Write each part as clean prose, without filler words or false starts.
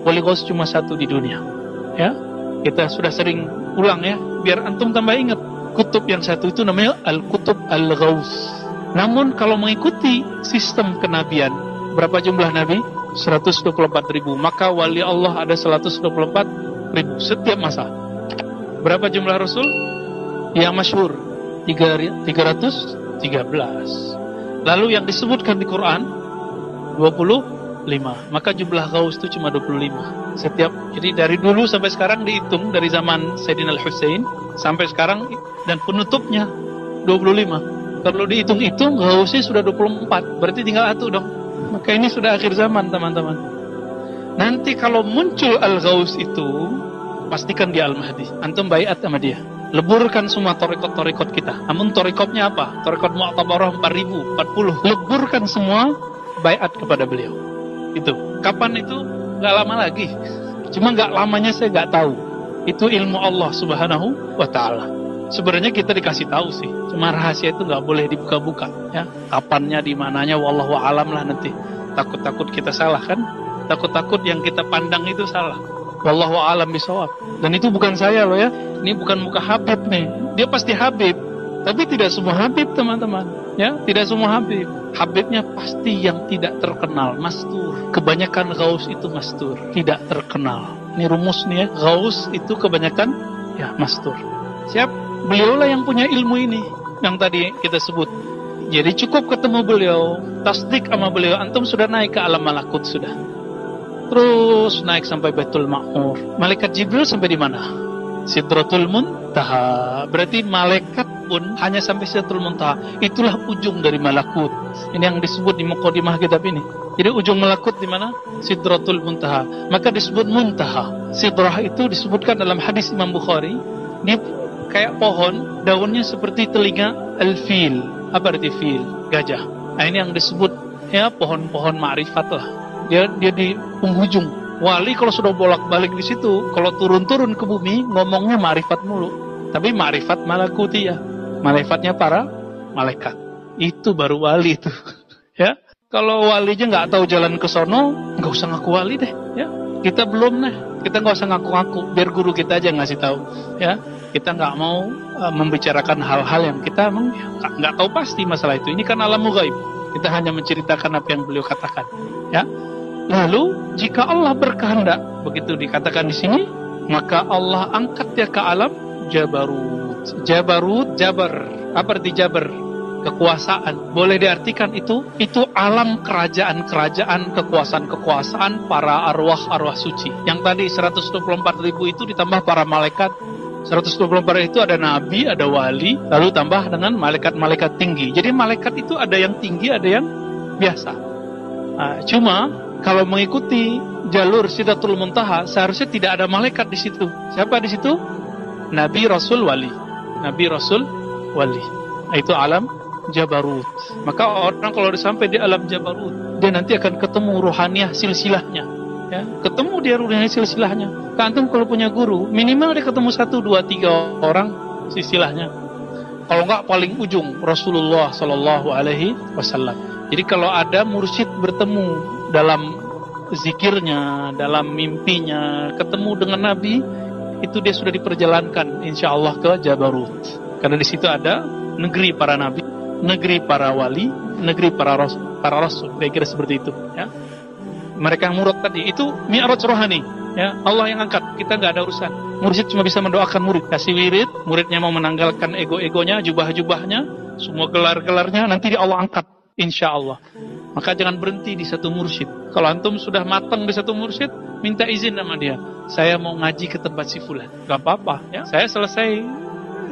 Wali Ghaus cuma satu di dunia. Ya, kita sudah sering ulang ya, biar antum tambah ingat. Kutub yang satu itu namanya Al-Kutub Al-Ghaus. Namun kalau mengikuti sistem kenabian, berapa jumlah nabi? 124.000. Maka wali Allah ada 124.000 setiap masa. Berapa jumlah rasul? Yang masyhur 313. Lalu yang disebutkan di Quran 25. Maka jumlah Ghaus itu cuma 25 setiap. Jadi dari dulu sampai sekarang dihitung, dari zaman Sayyidina Al-Husain sampai sekarang, dan penutupnya 25. Kalau dihitung-hitung Ghausnya sudah 24, berarti tinggal satu dong. Maka ini sudah akhir zaman, teman-teman. Nanti kalau muncul Al-Ghaus itu, pastikan dia Al-Mahdi. Antum baiat sama dia. Leburkan semua torikot-torikot kita. Namun torikotnya apa? Torikot Mu'tabarah 4040. Leburkan semua, baiat kepada beliau. Itu. Kapan itu? Gak lama lagi. Cuma gak lamanya saya gak tahu. Itu ilmu Allah Subhanahu wa ta'ala. Sebenarnya kita dikasih tahu sih. Cuma rahasia itu gak boleh dibuka-buka. Ya. Kapannya, di mananya, wallahu alam lah nanti. Takut-takut kita salah kan? Takut-takut yang kita pandang itu salah. Wallahu a'lam bishawab. Dan itu bukan saya loh ya. Ini bukan muka Habib nih. Dia pasti Habib. Tapi tidak semua Habib, teman-teman. Ya, tidak semua Habib. Habibnya pasti yang tidak terkenal, mastur. Kebanyakan Ghaus itu mastur, tidak terkenal. Ini rumus nih ya. Ghaus itu kebanyakan ya mastur. Siap? Beliaulah yang punya ilmu ini yang tadi kita sebut. Jadi cukup ketemu beliau, tasdik sama beliau, antum sudah naik ke alam malakut sudah. Terus naik sampai Baitul Ma'mur. Malaikat Jibril sampai di mana? Sidratul Muntaha. Berarti malaikat pun hanya sampai Sidratul Muntaha. Itulah ujung dari malakut. Ini yang disebut di mukadimah kitab ini. Jadi ujung malakut di mana? Sidratul Muntaha. Maka disebut Muntaha. Sidrah itu disebutkan dalam hadis Imam Bukhari. Ini kayak pohon, daunnya seperti telinga al-fil. Apa arti fil? Gajah. Nah, ini yang disebut ya pohon-pohon ma'rifat lah. Dia di penghujung. Wali kalau sudah bolak-balik di situ, kalau turun-turun ke bumi ngomongnya ma'rifat mulu. Tapi ma'rifat malakuti ya. Ma'rifatnya para malaikat. Itu baru wali itu. Ya. Kalau walinya nggak tahu jalan ke sono, nggak usah ngaku wali deh. Ya. Kita belum nih. Kita nggak usah ngaku-ngaku. Biar guru kita aja ngasih tahu. Ya. Kita nggak mau membicarakan hal-hal yang kita nggak tahu pasti masalah itu. Ini kan alam ghaib. Kita hanya menceritakan apa yang beliau katakan. Ya. Lalu jika Allah berkehendak, begitu dikatakan di sini, maka Allah angkat dia ke alam Jabarut. Jabarut, Jabar. Apa arti Jabar? Kekuasaan. Boleh diartikan itu alam kerajaan-kerajaan, kekuasaan-kekuasaan para arwah-arwah suci. Yang tadi 124.000 itu ditambah para malaikat. 124 itu ada nabi, ada wali, lalu tambah dengan malaikat-malaikat tinggi. Jadi malaikat itu ada yang tinggi, ada yang biasa. Nah, cuma kalau mengikuti jalur Sidratul Muntaha, seharusnya tidak ada malaikat di situ. Siapa di situ? Nabi, Rasul, Wali. Nabi, Rasul, Wali. Nah, itu alam Jabarut. Maka orang kalau sampai di alam Jabarut, dia nanti akan ketemu ruhaniyah silsilahnya. Ya, ketemu dia ruhaniyah silsilahnya. Antum kalau punya guru, minimal dia ketemu 1, 2, 3 orang silsilahnya. Kalau enggak paling ujung Rasulullah sallallahu alaihi wasallam. Jadi kalau ada mursyid bertemu dalam zikirnya, dalam mimpinya, ketemu dengan Nabi, itu dia sudah diperjalankan insyaallah ke Jabarut. Karena di situ ada negeri para nabi, negeri para wali, negeri para rasul. Kira-kira seperti itu, ya. Mereka yang murad tadi itu mi'raj rohani, ya. Allah yang angkat, kita nggak ada urusan. Mursyid cuma bisa mendoakan murid, kasih wirid, muridnya mau menanggalkan ego-egonya, jubah-jubahnya, semua gelar-gelarnya, nanti Allah angkat insyaallah. Maka jangan berhenti di satu mursyid. Kalau antum sudah matang di satu mursyid, minta izin sama dia. Saya mau ngaji ke tempat si fulan. Gak apa-apa, ya. Saya selesai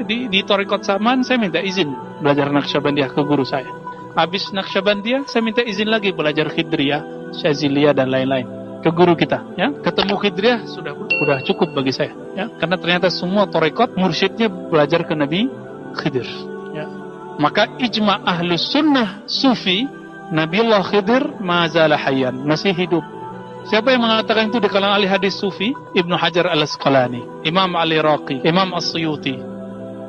di Thariqat Saman, saya minta izin belajar Naqsyabandiyah ke guru saya. Habis Naqsyabandiyah, saya minta izin lagi belajar Khidriyah, Syaziliyah dan lain-lain ke guru kita, ya. Ketemu Khidriyah sudah cukup bagi saya, ya. Karena ternyata semua Thariqat mursyidnya belajar ke Nabi Khidir, ya. Maka ijma' ahlus sunnah sufi, Nabiullah Khidir mazala hayyan, masih hidup. Siapa yang mengatakan itu di kalangan ahli hadis sufi? Ibnu Hajar al-Asqalani, Imam Ali Raqi, Imam As-Suyuti.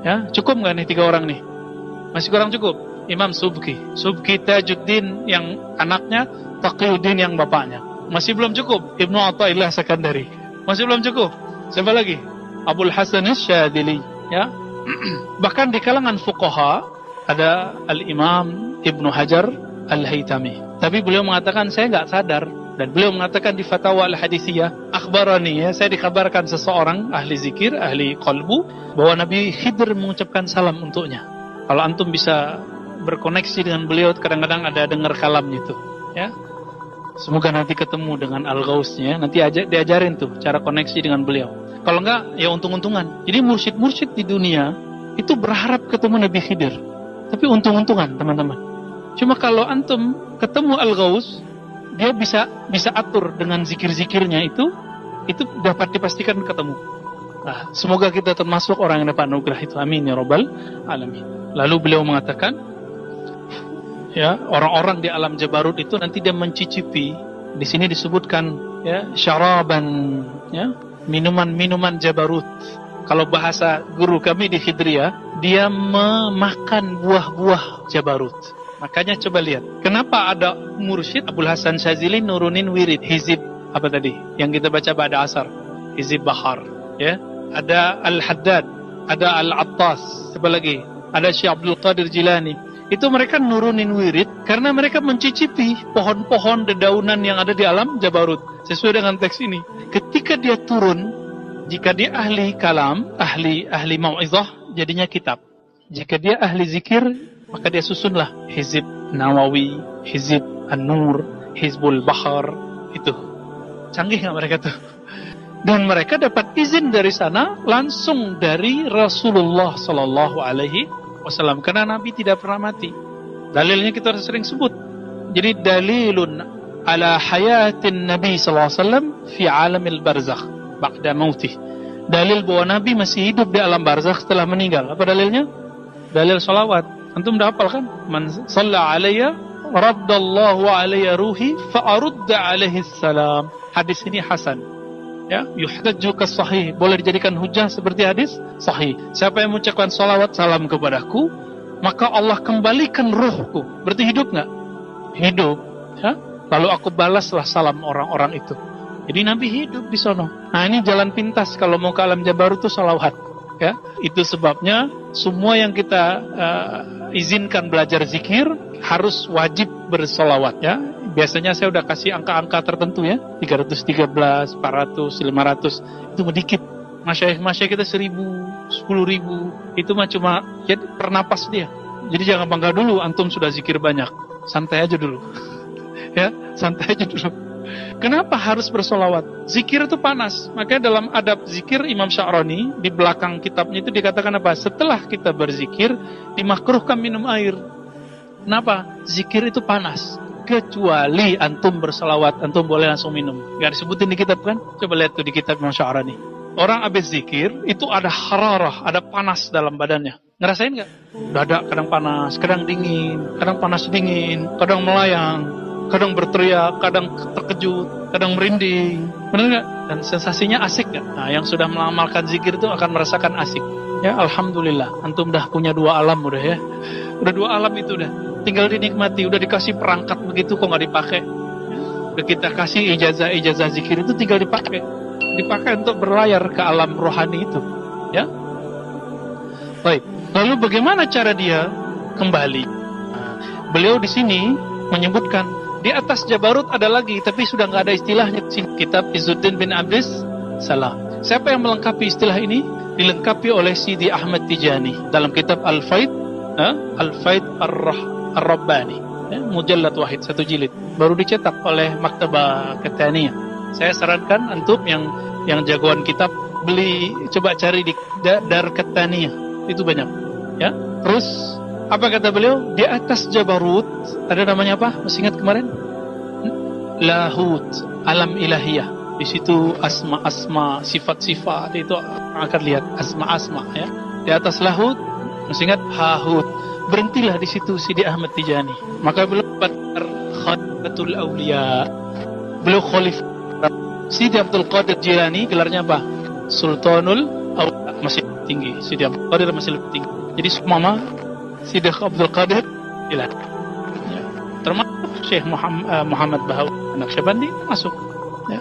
Ya, cukup nggak nih 3 orang nih? Masih kurang cukup. Imam Subki Tajuddin yang anaknya, Taqiyuddin yang bapaknya. Masih belum cukup. Ibnu Athaillah Sakandari. Masih belum cukup. Siapa lagi? Abul Hasan Asy-Syadzili, ya. Bahkan di kalangan fuqaha ada Al-Imam Ibnu Hajar Al-Haytami. Tapi beliau mengatakan saya nggak sadar, dan beliau mengatakan di Fatawa Al-Hadithiyah, akhbarani, ya, saya dikabarkan seseorang ahli zikir, ahli qalbu, bahwa Nabi Khidir mengucapkan salam untuknya. Kalau antum bisa berkoneksi dengan beliau, kadang-kadang ada dengar kalamnya itu, ya. Semoga nanti ketemu dengan Al-Ghausnya, nanti diajarin tuh cara koneksi dengan beliau. Kalau enggak, ya untung-untungan. Jadi mursyid-mursyid di dunia itu berharap ketemu Nabi Khidir, tapi untung-untungan, teman-teman. Cuma kalau antum ketemu Al-Ghaus, dia bisa atur dengan zikir-zikirnya itu dapat dipastikan ketemu. Nah, semoga kita termasuk orang yang dapat anugerah itu. Amin ya rabbal alamin. Lalu beliau mengatakan, ya, orang-orang di alam Jabarut itu nanti dia mencicipi. Di sini disebutkan, ya, syaraban, ya, minuman-minuman Jabarut. Kalau bahasa guru kami di Khidriyah, dia memakan buah-buah Jabarut. Makanya coba lihat, kenapa ada mursyid Abul Hasan Syadzili nurunin wirid hizib apa tadi yang kita baca pada asar, hizib bahar, ya. Ada Al-Haddad, ada Al-Attas, apa lagi? Ada Syekh Abdul Qadir Jilani. Itu mereka nurunin wirid karena mereka mencicipi pohon-pohon dedaunan yang ada di alam Jabarut. Sesuai dengan teks ini. Ketika dia turun, jika dia ahli kalam, ahli mau'izah, jadinya kitab. Jika dia ahli zikir, maka dia susunlah Hizib Nawawi, Hizib An-Nur, Hizbul Bahar. Itu canggih nggak mereka tuh? Dan mereka dapat izin dari sana langsung dari Rasulullah Sallallahu Alaihi Wasallam, karena Nabi tidak pernah mati. Dalilnya kita sering sebut. Jadi dalilun ala hayatin Nabi Sallallahu Alaihi Wasallam fi alamil barzakh ba'da mautih. Dalil bahwa Nabi masih hidup di alam barzakh setelah meninggal. Apa dalilnya? Dalil salawat. Antum dah hafal kan? Man shalla alayya raddallahu alayya ruhi fa arudda alaihi salam. Hadis ini hasan. Ya, yuhtajju kas sahih, boleh dijadikan hujah seperti hadis sahih. Siapa yang mengucapkan salawat salam kepadaku, maka Allah kembalikan ruhku. Berarti hidup nggak? Hidup. Ya? Lalu aku balaslah salam orang-orang itu. Jadi Nabi hidup di sono. Nah, ini jalan pintas kalau mau ke alam Jabarut itu salawat. Ya, itu sebabnya semua yang kita izinkan belajar zikir harus wajib bersolawat, ya. Biasanya saya udah kasih angka-angka tertentu, ya, 313, 400, 500, itu sedikit. Masyayikh kita 1000, 10.000, itu mah cuma ya, per napas dia. Jadi jangan bangga dulu antum sudah zikir banyak, santai aja dulu. Ya, santai aja dulu. Kenapa harus bersolawat? Zikir itu panas. Makanya dalam adab zikir Imam Sya'rani di belakang kitabnya itu dikatakan apa? Setelah kita berzikir dimakruhkan minum air. Kenapa? Zikir itu panas. Kecuali antum bersolawat, antum boleh langsung minum. Gak disebutin di kitab kan? Coba lihat tuh di kitab Imam Sya'rani. Orang habis zikir itu ada hararah, ada panas dalam badannya. Ngerasain gak? Dada kadang panas, kadang dingin, kadang panas dingin, kadang melayang, kadang berteriak, kadang terkejut, kadang merinding. Benar nggak? Dan sensasinya asik nggak? Nah, yang sudah mengamalkan zikir itu akan merasakan asik. Ya, alhamdulillah. Antum dah punya 2 alam udah, ya. Udah 2 alam itu udah. Tinggal dinikmati. Udah dikasih perangkat begitu kok nggak dipakai. Udah kita kasih ijazah zikir itu tinggal dipakai. Dipakai untuk berlayar ke alam rohani itu. Ya. Baik. Lalu bagaimana cara dia kembali? Nah, beliau di sini menyebutkan di atas Jabarut ada lagi, tapi sudah nggak ada istilahnya. Kitab Izzuddin bin Abdis Salam. Siapa yang melengkapi istilah ini? Dilengkapi oleh Sidi Ahmad Tijani dalam kitab Al-Faid, Al-Faid Ar-Rabbani, mujallad wahid, 1 jilid, baru dicetak oleh Maktabah Ketaniyah. Saya sarankan antum yang jagoan kitab beli, coba cari di Dar Ketaniyah, itu banyak. Ya, terus apa kata beliau? Di atas Jabarut ada namanya apa? Masih ingat kemarin? Lahut, alam ilahiyah. Di situ asma-asma, sifat-sifat itu akan lihat asma-asma, ya. Di atas Lahut, masih ingat Hahut. Berhentilah di situ Sidi Ahmad Tijani. Maka beliau Khalifatul Auliya. Beliau khalifah. Sidi Abdul Qadir Jilani gelarnya apa? Sultanul Auliya, masih tinggi. Sidi Abdul Qadir masih lebih tinggi. Jadi semua Sidi Abdul Qadir Jilani. Ya. Termasuk Syekh Muhammad Bahawi Naqsyabandi masuk. Ya.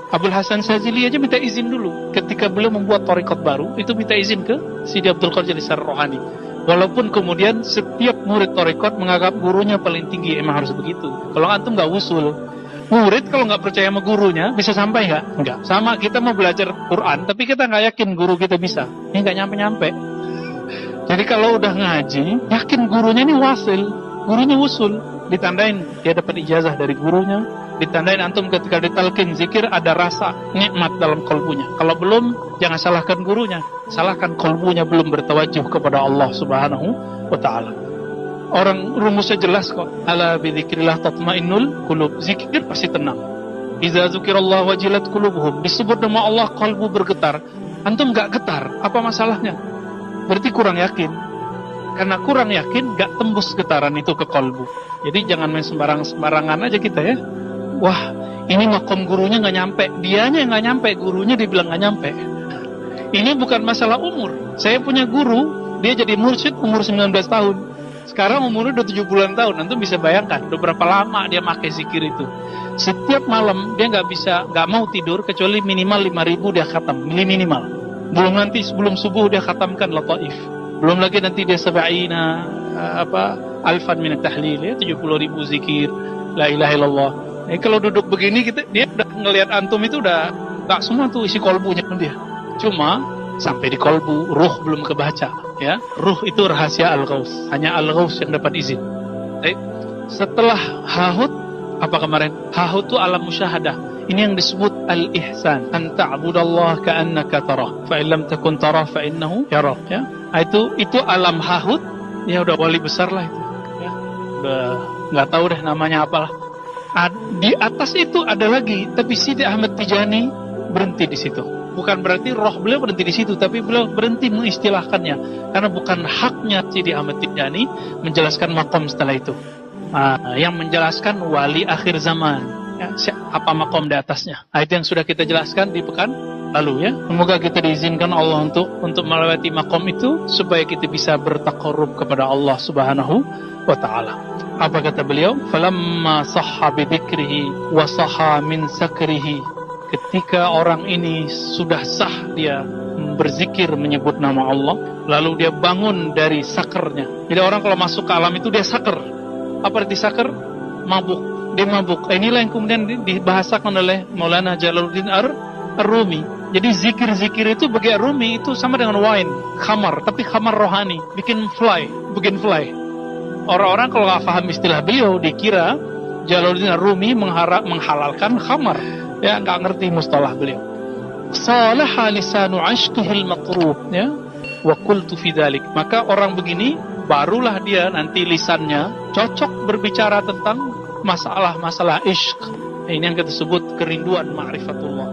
Abul Hasan Syadzili aja minta izin dulu ketika beliau membuat thariqat baru, itu minta izin ke Sidi Abdul Qadir Jilani Ar-Rohani. Walaupun kemudian setiap murid thariqat menganggap gurunya paling tinggi, emang harus begitu. Kalau antum nggak usul, murid kalau nggak percaya sama gurunya bisa sampai nggak? Nggak. Sama kita mau belajar Quran, tapi kita nggak yakin guru kita bisa, ini nggak nyampe-nyampe. Jadi kalau udah ngaji, yakin gurunya ini wasil, gurunya usul, ditandain dia dapat ijazah dari gurunya, ditandain antum ketika ditalkin zikir ada rasa nikmat dalam kolbunya. Kalau belum, jangan salahkan gurunya, salahkan kolbunya belum bertawajuh kepada Allah Subhanahu wa Ta'ala. Orang rumusnya jelas kok. Ala bidzikrillah tatmainnul qulub. Zikir pasti tenang. Iza dzukirallahu wajilat qulubuhum. Disebut nama Allah kalbu bergetar. Antum gak getar, apa masalahnya? Berarti kurang yakin. Karena kurang yakin gak tembus getaran itu ke kalbu. Jadi jangan main sembarangan aja kita ya. Wah, ini makom gurunya gak nyampe. Dianya yang gak nyampe, gurunya dibilang gak nyampe. Ini bukan masalah umur. Saya punya guru, dia jadi mursyid umur 19 tahun. Sekarang umurnya udah 70-an tahun. Antum bisa bayangkan udah berapa lama dia pakai zikir itu. Setiap malam dia nggak mau tidur kecuali minimal 5.000 dia khatam, minimal. Belum nanti sebelum subuh dia khatamkan lataif. Belum lagi nanti dia sab'ina alfan min tahlil ya, 70.000 zikir la ilaha illallah. Kalau duduk begini dia udah ngelihat antum itu udah nggak semua tuh isi kolbunya dia. Cuma sampai di kolbu, ruh belum kebaca ya. Ruh itu rahasia al-ghaus, hanya al-ghaus yang dapat izin. Baik. Setelah hahut, apa kemarin? Hahut itu alam musyahadah. Ini yang disebut al-ihsan, an ta'budallaha ka'annaka tarah fa in lam takun tarah fa innahu yarah ya. Itu alam hahut, ya udah wali besar lah itu ya. Udah enggak tahu deh namanya apalah. Di atas itu ada lagi, tapi Sidi Ahmad Tijani berhenti di situ. Bukan berarti roh beliau berhenti di situ, tapi beliau berhenti mengistilahkannya, karena bukan haknya Sidi Ahmad Tijani menjelaskan makom setelah itu. Yang menjelaskan wali akhir zaman, ya, apa makom di atasnya. Itu yang sudah kita jelaskan di pekan lalu ya. Semoga kita diizinkan Allah untuk melewati makom itu supaya kita bisa bertaqarrub kepada Allah Subhanahu wa Ta'ala. Apa kata beliau? Falamma sahha bi dzikrihi wa sahha min sakrihi. Ketika orang ini sudah sah dia berzikir menyebut nama Allah, lalu dia bangun dari sakernya. Jadi orang kalau masuk ke alam itu dia saker. Apa arti saker? Mabuk. Dia mabuk. Inilah yang kemudian dibahasakan oleh Maulana Jalaluddin Ar-Rumi. Jadi zikir-zikir itu bagi Ar-Rumi itu sama dengan wine, khamar, tapi khamar rohani, bikin fly. Orang-orang kalau nggak paham istilah beliau dikira Jalaluddin Ar-Rumi menghalalkan khamar. Ya, nggak ngerti mustalah beliau. Salaha lisanu ashqihil maqrub ya, wa qultu fi dzalik. Maka orang begini barulah dia nanti lisannya cocok berbicara tentang masalah-masalah ishq. Ini yang kita sebut kerinduan ma'rifatullah.